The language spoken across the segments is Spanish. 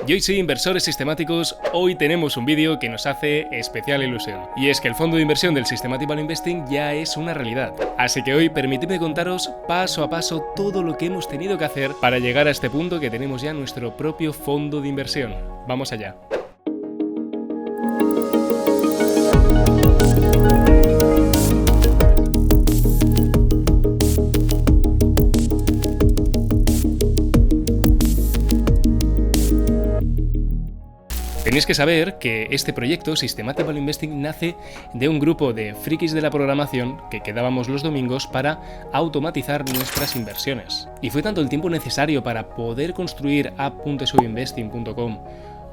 Y hoy sí, inversores sistemáticos, hoy tenemos un vídeo que nos hace especial ilusión. Y es que el fondo de inversión del Systematic Value Investing ya es una realidad. Así que hoy permitidme contaros paso a paso todo lo que hemos tenido que hacer para llegar a este punto que tenemos ya nuestro propio fondo de inversión. Vamos allá. Tenéis que saber que este proyecto, Systematic Value Investing, nace de un grupo de frikis de la programación que quedábamos los domingos para automatizar nuestras inversiones. Y fue tanto el tiempo necesario para poder construir app.swinvesting.com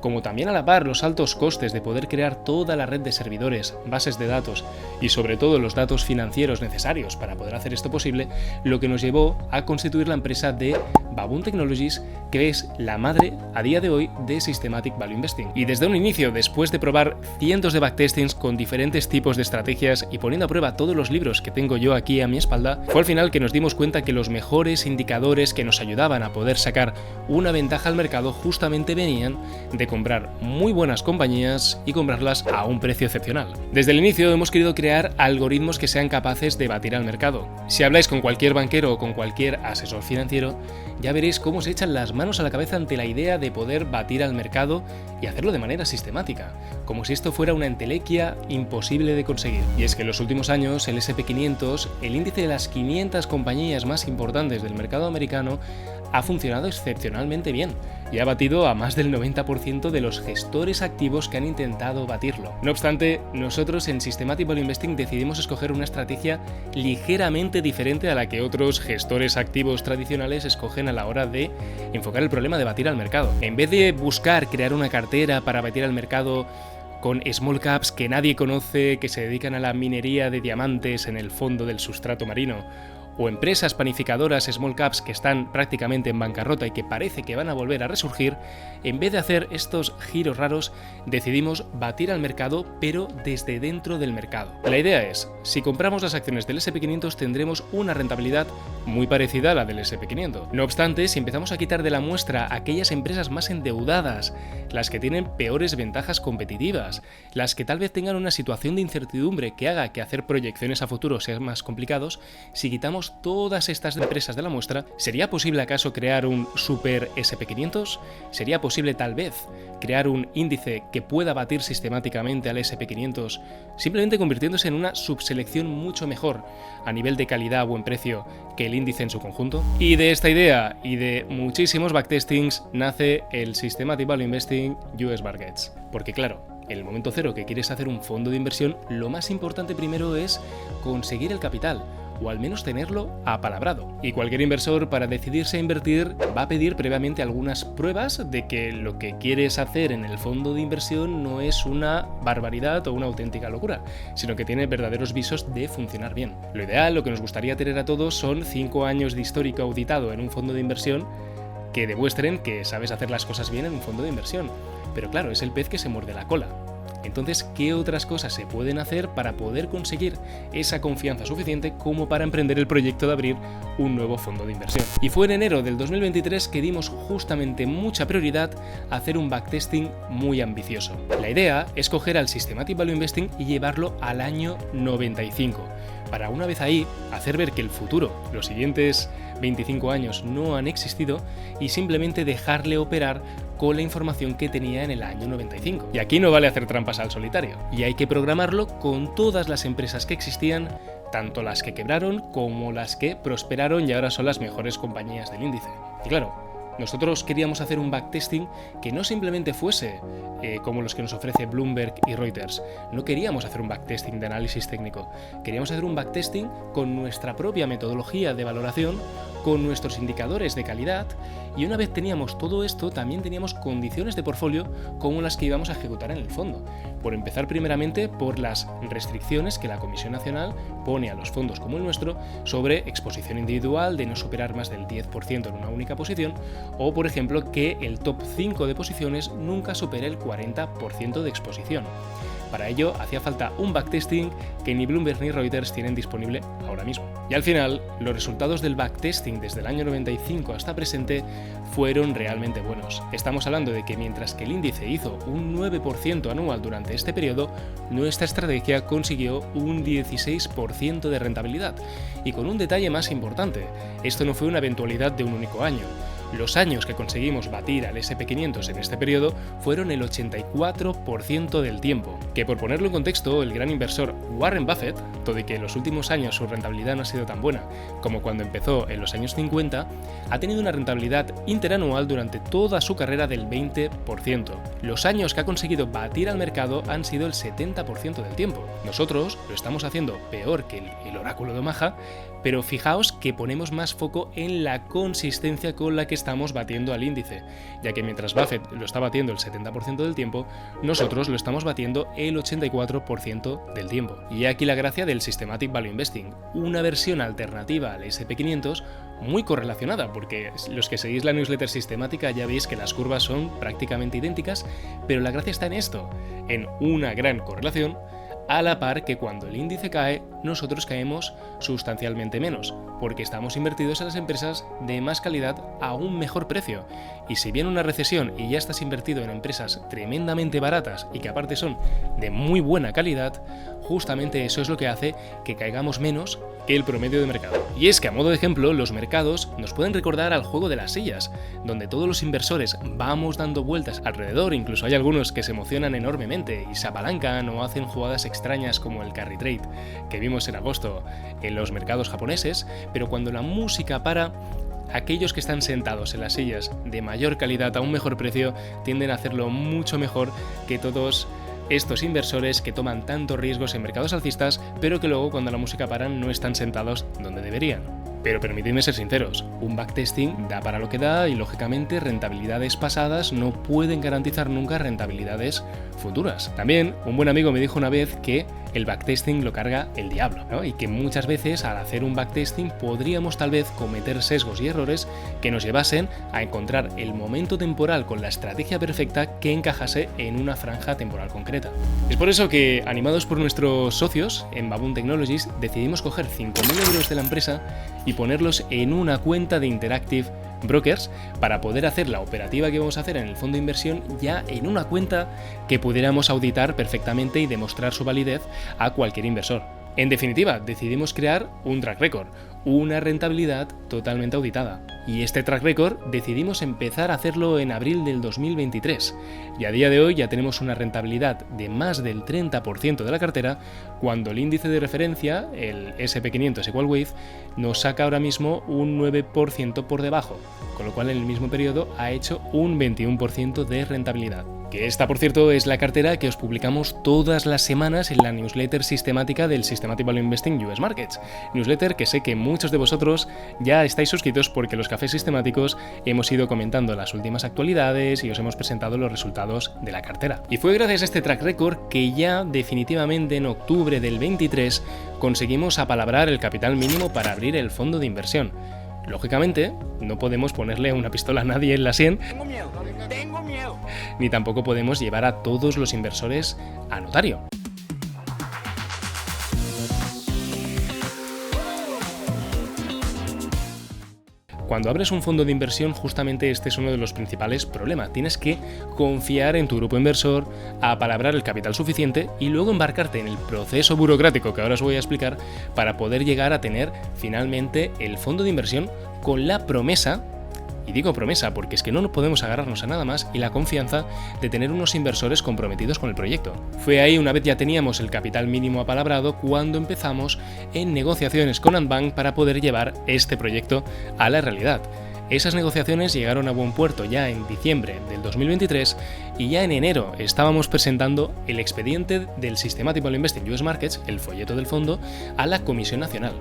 como también a la par los altos costes de poder crear toda la red de servidores, bases de datos y sobre todo los datos financieros necesarios para poder hacer esto posible, lo que nos llevó a constituir la empresa de Baboon Technologies, que es la madre a día de hoy de Systematic Value Investing. Y desde un inicio, después de probar cientos de backtestings con diferentes tipos de estrategias y poniendo a prueba todos los libros que tengo yo aquí a mi espalda, fue al final que nos dimos cuenta que los mejores indicadores que nos ayudaban a poder sacar una ventaja al mercado justamente venían de comprar muy buenas compañías y comprarlas a un precio excepcional. Desde el inicio hemos querido crear algoritmos que sean capaces de batir al mercado. Si habláis con cualquier banquero o con cualquier asesor financiero, ya veréis cómo se echan las manos a la cabeza ante la idea de poder batir al mercado y hacerlo de manera sistemática, como si esto fuera una entelequia imposible de conseguir. Y es que en los últimos años el S&P 500, el índice de las 500 compañías más importantes del mercado americano, ha funcionado excepcionalmente bien y ha batido a más del 90% de los gestores activos que han intentado batirlo. No obstante, nosotros en Systematic Value Investing decidimos escoger una estrategia ligeramente diferente a la que otros gestores activos tradicionales escogen a la hora de enfocar el problema de batir al mercado. En vez de buscar crear una cartera para batir al mercado con small caps que nadie conoce, que se dedican a la minería de diamantes en el fondo del sustrato marino, o empresas panificadoras small caps que están prácticamente en bancarrota y que parece que van a volver a resurgir, en vez de hacer estos giros raros, decidimos batir al mercado, pero desde dentro del mercado. La idea es, si compramos las acciones del S&P 500 tendremos una rentabilidad muy parecida a la del S&P 500. No obstante, si empezamos a quitar de la muestra aquellas empresas más endeudadas, las que tienen peores ventajas competitivas, las que tal vez tengan una situación de incertidumbre que haga que hacer proyecciones a futuro sean más complicados, si quitamos todas estas empresas de la muestra, ¿sería posible acaso crear un super S&P 500? ¿Sería posible tal vez crear un índice que pueda batir sistemáticamente al S&P 500 simplemente convirtiéndose en una subselección mucho mejor a nivel de calidad o buen precio que el índice en su conjunto? Y de esta idea y de muchísimos backtestings nace el Systematic Value Investing US Markets. Porque claro, en el momento cero que quieres hacer un fondo de inversión, lo más importante primero es conseguir el capital, o al menos tenerlo apalabrado. Y cualquier inversor, para decidirse a invertir, va a pedir previamente algunas pruebas de que lo que quieres hacer en el fondo de inversión no es una barbaridad o una auténtica locura, sino que tiene verdaderos visos de funcionar bien. Lo ideal, lo que nos gustaría tener a todos, son 5 años de histórico auditado en un fondo de inversión que demuestren que sabes hacer las cosas bien en un fondo de inversión. Pero claro, es el pez que se muerde la cola. Entonces, ¿qué otras cosas se pueden hacer para poder conseguir esa confianza suficiente como para emprender el proyecto de abrir un nuevo fondo de inversión? Y fue en enero del 2023 que dimos justamente mucha prioridad a hacer un backtesting muy ambicioso. La idea es coger al Systematic Value Investing y llevarlo al año 95, para una vez ahí hacer ver que el futuro, los siguientes 25 años, no han existido y simplemente dejarle operar con la información que tenía en el año 95. Y aquí no vale hacer trampas al solitario, y hay que programarlo con todas las empresas que existían, tanto las que quebraron como las que prosperaron y ahora son las mejores compañías del índice. Y claro, nosotros queríamos hacer un backtesting que no simplemente fuese como los que nos ofrece Bloomberg y Reuters. No queríamos hacer un backtesting de análisis técnico. Queríamos hacer un backtesting con nuestra propia metodología de valoración, con nuestros indicadores de calidad, y una vez teníamos todo esto, también teníamos condiciones de portfolio como las que íbamos a ejecutar en el fondo. Por empezar primeramente por las restricciones que la Comisión Nacional pone a los fondos como el nuestro sobre exposición individual de no superar más del 10% en una única posición, o por ejemplo que el top 5 de posiciones nunca supere el 40% de exposición. Para ello hacía falta un backtesting que ni Bloomberg ni Reuters tienen disponible ahora mismo. Y al final, los resultados del backtesting Investing desde el año 95 hasta presente fueron realmente buenos. Estamos hablando de que mientras que el índice hizo un 9% anual durante este periodo, nuestra estrategia consiguió un 16% de rentabilidad. Y con un detalle más importante, esto no fue una eventualidad de un único año. Los años que conseguimos batir al SP500 en este periodo fueron el 84% del tiempo, que por ponerlo en contexto, el gran inversor Warren Buffett, todo y que en los últimos años su rentabilidad no ha sido tan buena como cuando empezó en los años 50, ha tenido una rentabilidad interanual durante toda su carrera del 20%. Los años que ha conseguido batir al mercado han sido el 70% del tiempo. Nosotros lo estamos haciendo peor que el oráculo de Omaha, pero fijaos que ponemos más foco en la consistencia con la que estamos batiendo al índice, ya que mientras Buffett lo está batiendo el 70% del tiempo, nosotros lo estamos batiendo el 84% del tiempo. Y aquí la gracia del Systematic Value Investing, una versión alternativa al SP500 muy correlacionada, porque los que seguís la newsletter sistemática ya veis que las curvas son prácticamente idénticas, pero la gracia está en esto, en una gran correlación, a la par que cuando el índice cae, nosotros caemos sustancialmente menos, porque estamos invertidos en las empresas de más calidad a un mejor precio. Y si viene una recesión y ya estás invertido en empresas tremendamente baratas y que aparte son de muy buena calidad, justamente eso es lo que hace que caigamos menos que el promedio de mercado. Y es que a modo de ejemplo, los mercados nos pueden recordar al juego de las sillas, donde todos los inversores vamos dando vueltas alrededor, incluso hay algunos que se emocionan enormemente y se apalancan o hacen jugadas extrañas como el carry trade que vimos en agosto en los mercados japoneses, pero cuando la música para, aquellos que están sentados en las sillas de mayor calidad a un mejor precio tienden a hacerlo mucho mejor que todos estos inversores que toman tantos riesgos en mercados alcistas, pero que luego cuando la música para no están sentados donde deberían. Pero permitidme ser sinceros, un backtesting da para lo que da y lógicamente rentabilidades pasadas no pueden garantizar nunca rentabilidades futuras. También un buen amigo me dijo una vez que el backtesting lo carga el diablo, ¿no? Y que muchas veces al hacer un backtesting podríamos tal vez cometer sesgos y errores que nos llevasen a encontrar el momento temporal con la estrategia perfecta que encajase en una franja temporal concreta. Es por eso que, animados por nuestros socios en Baboon Technologies, decidimos coger 5.000 euros de la empresa y ponerlos en una cuenta de Interactive Brokers para poder hacer la operativa que vamos a hacer en el fondo de inversión ya en una cuenta que pudiéramos auditar perfectamente y demostrar su validez a cualquier inversor. En definitiva, decidimos crear un track record, una rentabilidad totalmente auditada. Y este track record decidimos empezar a hacerlo en abril del 2023. Y a día de hoy ya tenemos una rentabilidad de más del 30% de la cartera, cuando el índice de referencia, el SP500 Equal Weight, nos saca ahora mismo un 9% por debajo, con lo cual en el mismo periodo ha hecho un 21% de rentabilidad. Que esta, por cierto, es la cartera que os publicamos todas las semanas en la newsletter sistemática del Systematic Value Investing US Markets. Newsletter que sé que muchos de vosotros ya estáis suscritos porque los cafés sistemáticos hemos ido comentando las últimas actualidades y os hemos presentado los resultados de la cartera. Y fue gracias a este track record que ya definitivamente en octubre del 23 conseguimos apalabrar el capital mínimo para abrir el fondo de inversión. Lógicamente, no podemos ponerle una pistola a nadie en la sien. Tengo miedo. Ni tampoco podemos llevar a todos los inversores a notario. Cuando abres un fondo de inversión, justamente este es uno de los principales problemas. Tienes que confiar en tu grupo inversor, apalabrar el capital suficiente y luego embarcarte en el proceso burocrático que ahora os voy a explicar para poder llegar a tener finalmente el fondo de inversión con la promesa, y digo promesa porque es que no podemos agarrarnos a nada más, y la confianza de tener unos inversores comprometidos con el proyecto. Fue ahí, una vez ya teníamos el capital mínimo apalabrado, cuando empezamos en negociaciones con Antbank para poder llevar este proyecto a la realidad. Esas negociaciones llegaron a buen puerto ya en diciembre del 2023 y ya en enero estábamos presentando el expediente del Systematic Value Investing US Markets, el folleto del fondo, a la Comisión Nacional.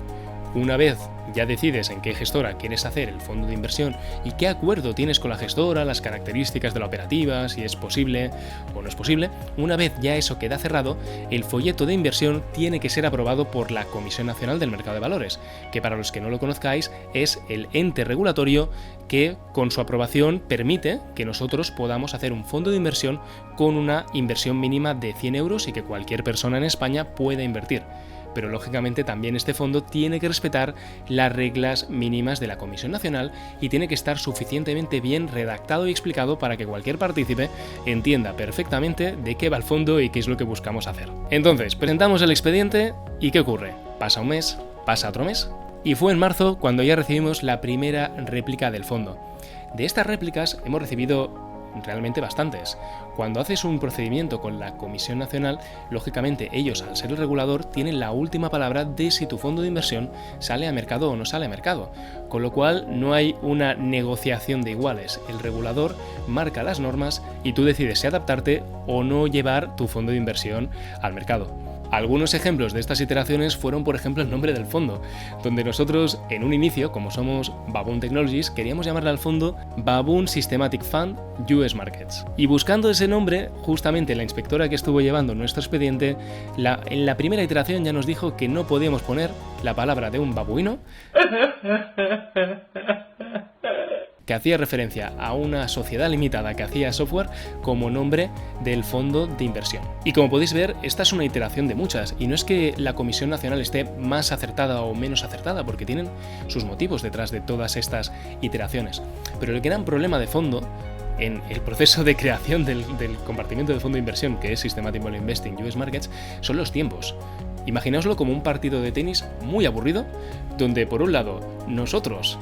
Una vez ya decides en qué gestora quieres hacer el fondo de inversión y qué acuerdo tienes con la gestora, las características de la operativa, si es posible o no es posible, una vez ya eso queda cerrado, el folleto de inversión tiene que ser aprobado por la Comisión Nacional del Mercado de Valores, que para los que no lo conozcáis es el ente regulatorio que con su aprobación permite que nosotros podamos hacer un fondo de inversión con una inversión mínima de 100 euros y que cualquier persona en España pueda invertir. pero lógicamente también este fondo tiene que respetar las reglas mínimas de la Comisión Nacional y tiene que estar suficientemente bien redactado y explicado para que cualquier partícipe entienda perfectamente de qué va el fondo y qué es lo que buscamos hacer. Entonces, presentamos el expediente y ¿qué ocurre? Pasa un mes, pasa otro mes, y fue en marzo cuando ya recibimos la primera réplica del fondo. De estas réplicas hemos recibido realmente bastantes. Cuando haces un procedimiento con la Comisión Nacional, lógicamente ellos, al ser el regulador, tienen la última palabra de si tu fondo de inversión sale a mercado o no sale a mercado, con lo cual no hay una negociación de iguales. El regulador marca las normas y tú decides si adaptarte o no llevar tu fondo de inversión al mercado. Algunos ejemplos de estas iteraciones fueron, por ejemplo, el nombre del fondo, donde nosotros, en un inicio, como somos Baboon Technologies, queríamos llamarle al fondo Baboon Systematic Fund US Markets. Y buscando ese nombre, justamente la inspectora que estuvo llevando nuestro expediente, en la primera iteración ya nos dijo que no podíamos poner la palabra de un babuino que hacía referencia a una sociedad limitada que hacía software como nombre del fondo de inversión. Y como podéis ver, esta es una iteración de muchas, y no es que la Comisión Nacional esté más acertada o menos acertada, porque tienen sus motivos detrás de todas estas iteraciones. Pero el gran problema de fondo en el proceso de creación del compartimiento de fondo de inversión, que es Systematic Value Investing US Markets, son los tiempos. Imaginaoslo como un partido de tenis muy aburrido, donde por un lado nosotros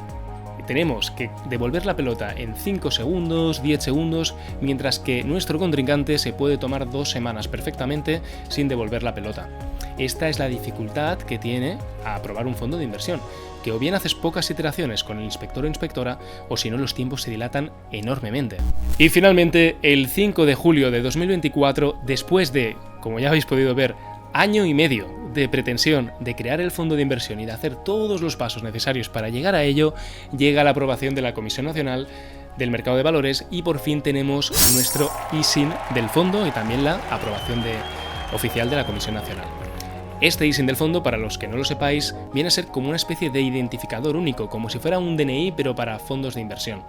tenemos que devolver la pelota en 5 segundos, 10 segundos, mientras que nuestro contrincante se puede tomar 2 semanas perfectamente sin devolver la pelota. Esta es la dificultad que tiene a aprobar un fondo de inversión, que o bien haces pocas iteraciones con el inspector o inspectora, o si no los tiempos se dilatan enormemente. Y finalmente, el 5 de julio de 2024, después de, como ya habéis podido ver, año y medio de pretensión de crear el fondo de inversión y de hacer todos los pasos necesarios para llegar a ello, llega la aprobación de la Comisión Nacional del Mercado de Valores y por fin tenemos nuestro ISIN del fondo y también la aprobación oficial de la Comisión Nacional. Este ISIN del fondo, para los que no lo sepáis, viene a ser como una especie de identificador único, como si fuera un DNI pero para fondos de inversión,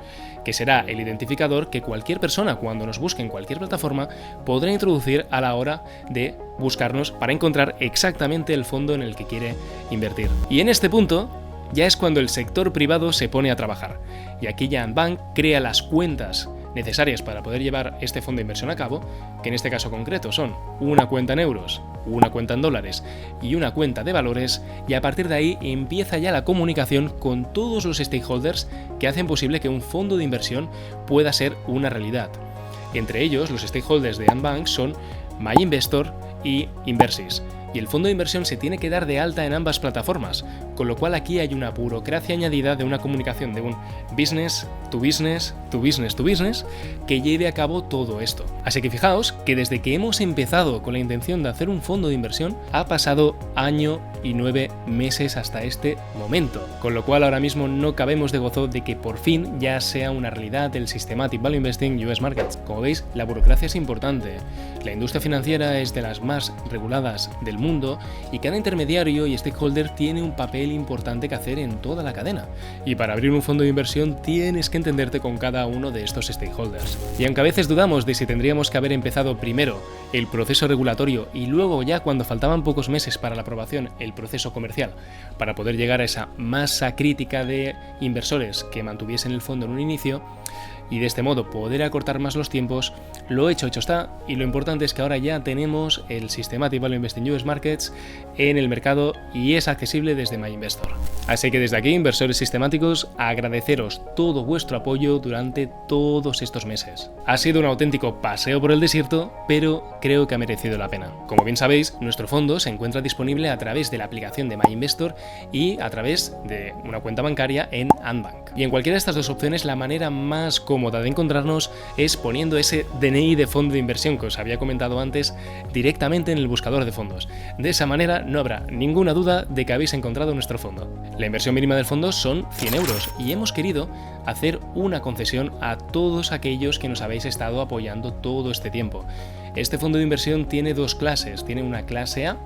que será el identificador que cualquier persona, cuando nos busque en cualquier plataforma, podrá introducir a la hora de buscarnos para encontrar exactamente el fondo en el que quiere invertir. Y en este punto ya es cuando el sector privado se pone a trabajar, y aquí ya Bank crea las cuentas necesarias para poder llevar este fondo de inversión a cabo, que en este caso concreto son una cuenta en euros, una cuenta en dólares y una cuenta de valores, y a partir de ahí empieza ya la comunicación con todos los stakeholders que hacen posible que un fondo de inversión pueda ser una realidad. Entre ellos, los stakeholders de Bank son MyInvestor y Inversis, y el fondo de inversión se tiene que dar de alta en ambas plataformas, con lo cual aquí hay una burocracia añadida de una comunicación de un business to business, to business to business, que lleve a cabo todo esto. Así que fijaos que desde que hemos empezado con la intención de hacer un fondo de inversión, ha pasado año y 9 meses hasta este momento, con lo cual ahora mismo no cabemos de gozo de que por fin ya sea una realidad el Systematic Value Investing US Markets. Como veis, la burocracia es importante, la industria financiera es de las más reguladas del mundo y cada intermediario y stakeholder tiene un papel importante que hacer en toda la cadena. Y para abrir un fondo de inversión tienes que entenderte con cada uno de estos stakeholders. Y aunque a veces dudamos de si tendríamos que haber empezado primero el proceso regulatorio y luego ya cuando faltaban pocos meses para la aprobación el proceso comercial para poder llegar a esa masa crítica de inversores que mantuviesen el fondo en un inicio, y de este modo poder acortar más los tiempos, lo hecho está, y lo importante es que ahora ya tenemos el Systematic Value Investing US Markets en el mercado y es accesible desde MyInvestor. Así que desde aquí, inversores sistemáticos, agradeceros todo vuestro apoyo durante todos estos meses. Ha sido un auténtico paseo por el desierto, pero creo que ha merecido la pena. Como bien sabéis, nuestro fondo se encuentra disponible a través de la aplicación de MyInvestor y a través de una cuenta bancaria en Andbank. Y en cualquiera de estas dos opciones, la manera más cómoda de encontrarnos es poniendo ese DNI de fondo de inversión que os había comentado antes directamente en el buscador de fondos. De esa manera no habrá ninguna duda de que habéis encontrado nuestro fondo. La inversión mínima del fondo son 100 euros y hemos querido hacer una concesión a todos aquellos que nos habéis estado apoyando todo este tiempo. Este fondo de inversión tiene dos clases, tiene una clase A,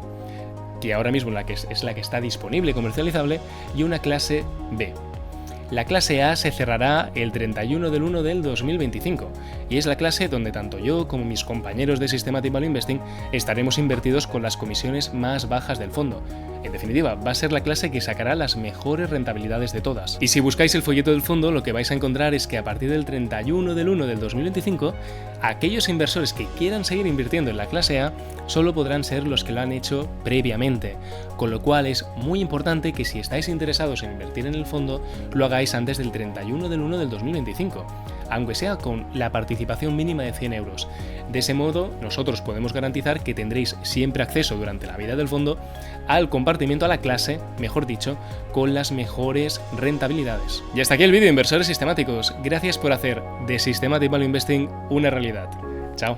que ahora mismo es la que está disponible y comercializable, y una clase B. La clase A se cerrará el 31 del 1 del 2025. y es la clase donde tanto yo como mis compañeros de Systematic Value Investing estaremos invertidos con las comisiones más bajas del fondo. En definitiva, va a ser la clase que sacará las mejores rentabilidades de todas. Y si buscáis el folleto del fondo, lo que vais a encontrar es que a partir del 31 del 1 del 2025, aquellos inversores que quieran seguir invirtiendo en la clase A solo podrán ser los que lo han hecho previamente, con lo cual es muy importante que si estáis interesados en invertir en el fondo, lo hagáis antes del 31 del 1 del 2025, aunque sea con la participación mínima de 100 euros. De ese modo, nosotros podemos garantizar que tendréis siempre acceso durante la vida del fondo al compartimiento, a la clase, mejor dicho, con las mejores rentabilidades. Y hasta aquí el vídeo, inversores sistemáticos. Gracias por hacer de Systematic Value Investing una realidad. Chao.